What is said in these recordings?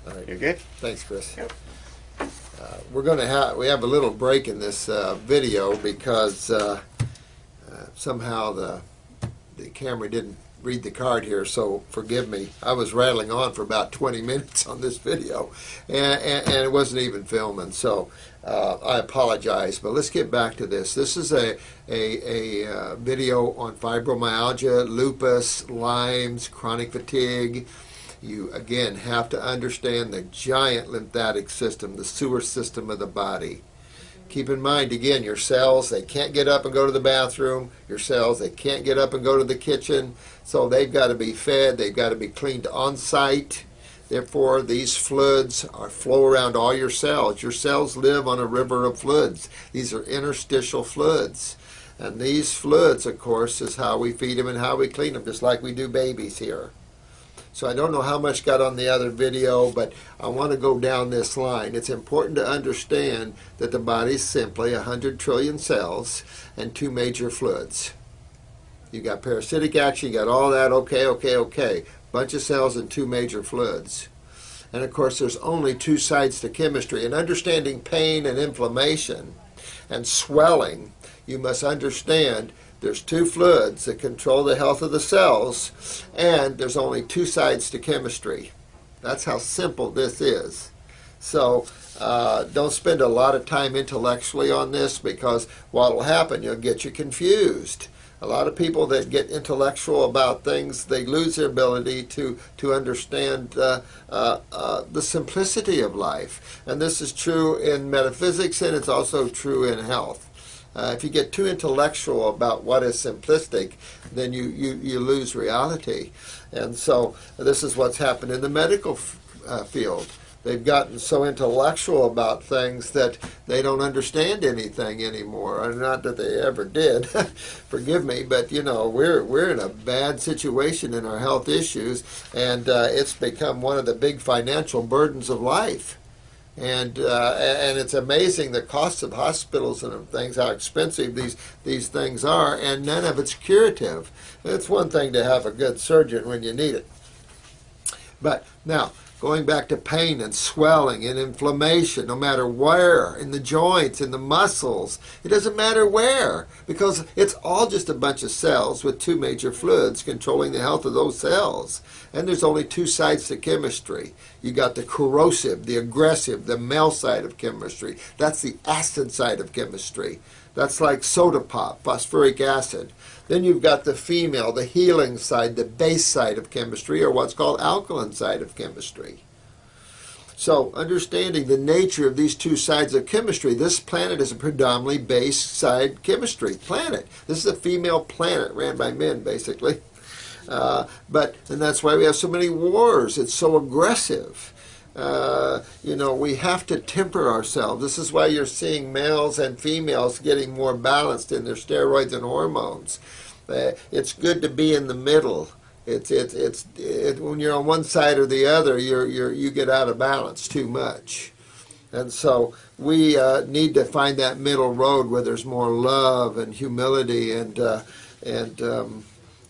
All right. You're good? Thanks, Chris. Yep. We have a little break in this video because somehow the camera didn't read the card here, so forgive me. I was rattling on for about 20 minutes on this video, and it wasn't even filming, so I apologize. But let's get back to this. This is a video on fibromyalgia, lupus, Lyme's, chronic fatigue. You, again, have to understand the giant lymphatic system, the sewer system of the body. Keep in mind, again, your cells, they can't get up and go to the bathroom. Your cells, they can't get up and go to the kitchen. So they've got to be fed. They've got to be cleaned on site. Therefore, these fluids flow around all your cells. Your cells live on a river of fluids. These are interstitial fluids. And these fluids, of course, is how we feed them and how we clean them, just like we do babies here. So I don't know how much got on the other video, but I want to go down this line. It's important to understand that the body is simply 100 trillion cells and 2 major fluids. You got parasitic action, you got all that, okay. Bunch of cells and 2 major fluids. And of course there's only 2 sides to chemistry. And understanding pain and inflammation and swelling, you must understand there's 2 fluids that control the health of the cells, and there's only 2 sides to chemistry. That's how simple this is. So don't spend a lot of time intellectually on this, because what will happen, you'll get you confused. A lot of people that get intellectual about things, they lose their ability to understand the simplicity of life. And this is true in metaphysics, and it's also true in health. If you get too intellectual about what is simplistic, then you lose reality. And so this is what's happened in the medical field. They've gotten so intellectual about things that they don't understand anything anymore. Not that they ever did, forgive me, but you know, we're in a bad situation in our health issues, and it's become one of the big financial burdens of life. And it's amazing the cost of hospitals and things, how expensive these things are, and none of it's curative. It's one thing to have a good surgeon when you need it. But now, going back to pain and swelling and inflammation, no matter where, in the joints, in the muscles, it doesn't matter where, because it's all just a bunch of cells with 2 major fluids controlling the health of those cells. And there's only 2 sides to chemistry. You got the corrosive, the aggressive, the male side of chemistry. That's the acid side of chemistry. That's like soda pop, phosphoric acid. Then you've got the female, the healing side, the base side of chemistry, or what's called alkaline side of chemistry. So understanding the nature of these 2 sides of chemistry, this planet is a predominantly base side chemistry planet. This is a female planet ran by men, basically. And that's why we have so many wars. It's so aggressive. You know, we have to temper ourselves. This is why you're seeing males and females getting more balanced in their steroids and hormones. It's good to be in the middle. When you're on one side or the other, you get out of balance too much. And so we need to find that middle road where there's more love and humility and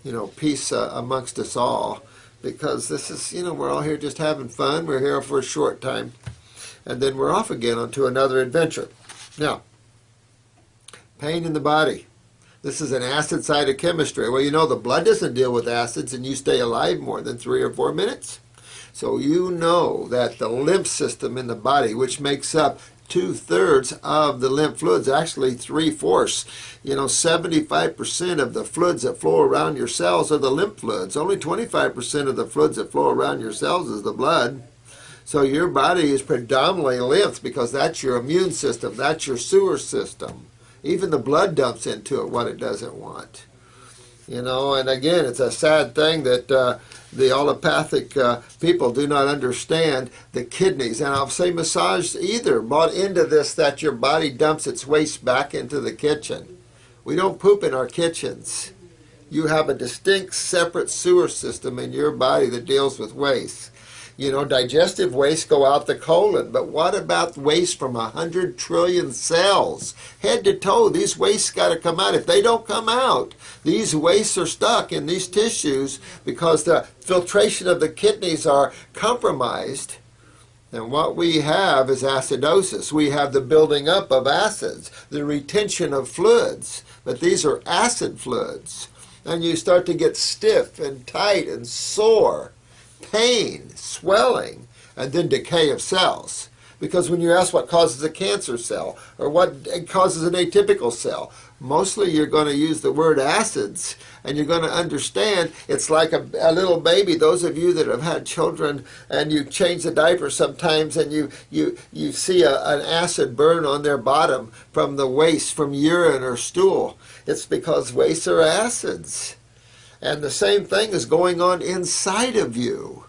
you know, peace amongst us all. Because this is, you know, we're all here just having fun. We're here for a short time, and then we're off again onto another adventure. Now, pain in the body. This is an acid side of chemistry. Well, you know, the blood doesn't deal with acids, and you stay alive more than 3 or 4 minutes. So you know that the lymph system in the body, which makes up 2/3 of the lymph fluids, actually 3/4. You know, 75% of the fluids that flow around your cells are the lymph fluids. Only 25% of the fluids that flow around your cells is the blood. So your body is predominantly lymph, because that's your immune system, that's your sewer system. Even the blood dumps into it what it doesn't want. You know, and again, it's a sad thing that the allopathic people do not understand the kidneys. And I'll say massage either bought into this, that your body dumps its waste back into the kitchen. We don't poop in our kitchens. You have a distinct separate sewer system in your body that deals with waste. You know, digestive waste go out the colon, but what about waste from 100 trillion cells? Head to toe, these wastes got to come out. If they don't come out, these wastes are stuck in these tissues because the filtration of the kidneys are compromised. And what we have is acidosis. We have the building up of acids, the retention of fluids. But these are acid fluids. And you start to get stiff and tight and sore, pain, swelling, and then decay of cells. Because when you ask what causes a cancer cell or what causes an atypical cell, mostly you're going to use the word acids, and you're going to understand it's like a little baby. Those of you that have had children and you change the diaper sometimes and you see an acid burn on their bottom from the waste, from urine or stool. It's because wastes are acids. And the same thing is going on inside of you.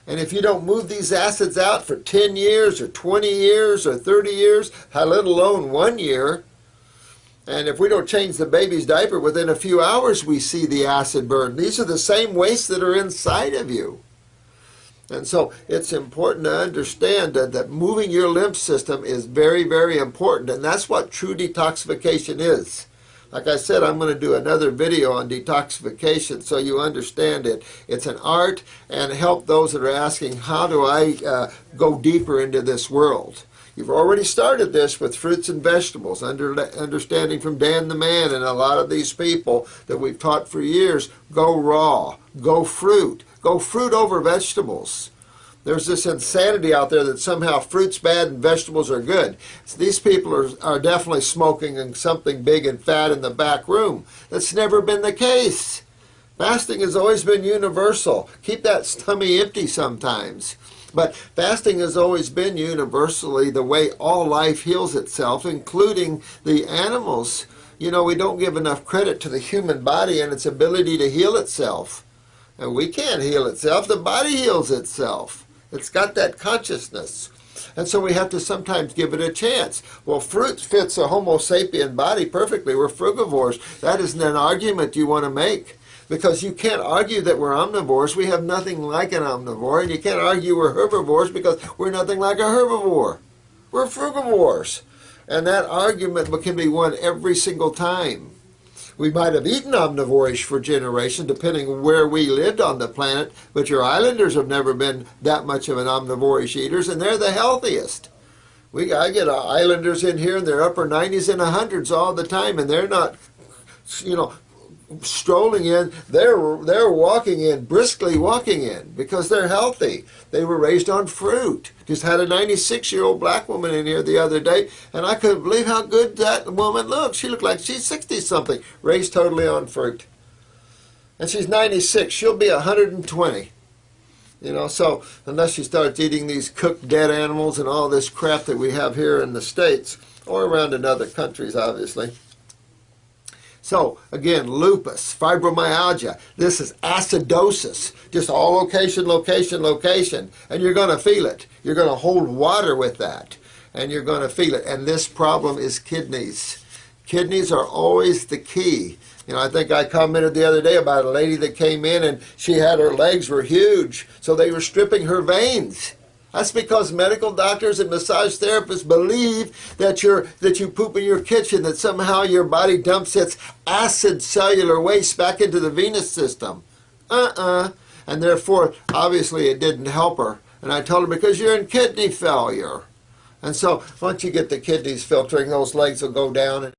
And if you don't move these acids out for 10 years or 20 years or 30 years, let alone 1 year, and if we don't change the baby's diaper within a few hours, we see the acid burn. These are the same wastes that are inside of you. And so it's important to understand that moving your lymph system is very, very important. And that's what true detoxification is. Like I said, I'm going to do another video on detoxification so you understand it. It's an art, and help those that are asking, how do I go deeper into this world? You've already started this with fruits and vegetables, understanding from Dan the Man and a lot of these people that we've taught for years, go raw, go fruit over vegetables. There's this insanity out there that somehow fruit's bad and vegetables are good. So these people are definitely smoking something big and fat in the back room. That's never been the case. Fasting has always been universal. Keep that tummy empty sometimes. But fasting has always been universally the way all life heals itself, including the animals. You know, we don't give enough credit to the human body and its ability to heal itself. And we can't heal itself. The body heals itself. It's got that consciousness. And so we have to sometimes give it a chance. Well, fruit fits a Homo sapien body perfectly. We're frugivores. That isn't an argument you want to make. Because you can't argue that we're omnivores. We have nothing like an omnivore. And you can't argue we're herbivores because we're nothing like a herbivore. We're frugivores. And that argument can be won every single time. We might have eaten omnivorish for generations, depending where we lived on the planet, but your islanders have never been that much of an omnivorish eaters, and they're the healthiest. I get islanders in here in their upper 90s and 100s all the time, and they're not, strolling in. They're walking in, briskly walking in, because they're healthy. They were raised on fruit. Just had a 96-year-old black woman in here the other day, and I couldn't believe how good that woman looked. She looked like she's 60-something, raised totally on fruit. And she's 96. She'll be 120. So unless she starts eating these cooked dead animals and all this crap that we have here in the States, or around in other countries, obviously. So, again, lupus, fibromyalgia, this is acidosis, just all location, location, location, and you're going to feel it. You're going to hold water with that, and you're going to feel it. And this problem is kidneys. Kidneys are always the key. I think I commented the other day about a lady that came in and she had her legs were huge, so they were stripping her veins. That's because medical doctors and massage therapists believe that you poop in your kitchen, that somehow your body dumps its acid cellular waste back into the venous system. And therefore, obviously, it didn't help her. And I told her, because you're in kidney failure. And so once you get the kidneys filtering, those legs will go down.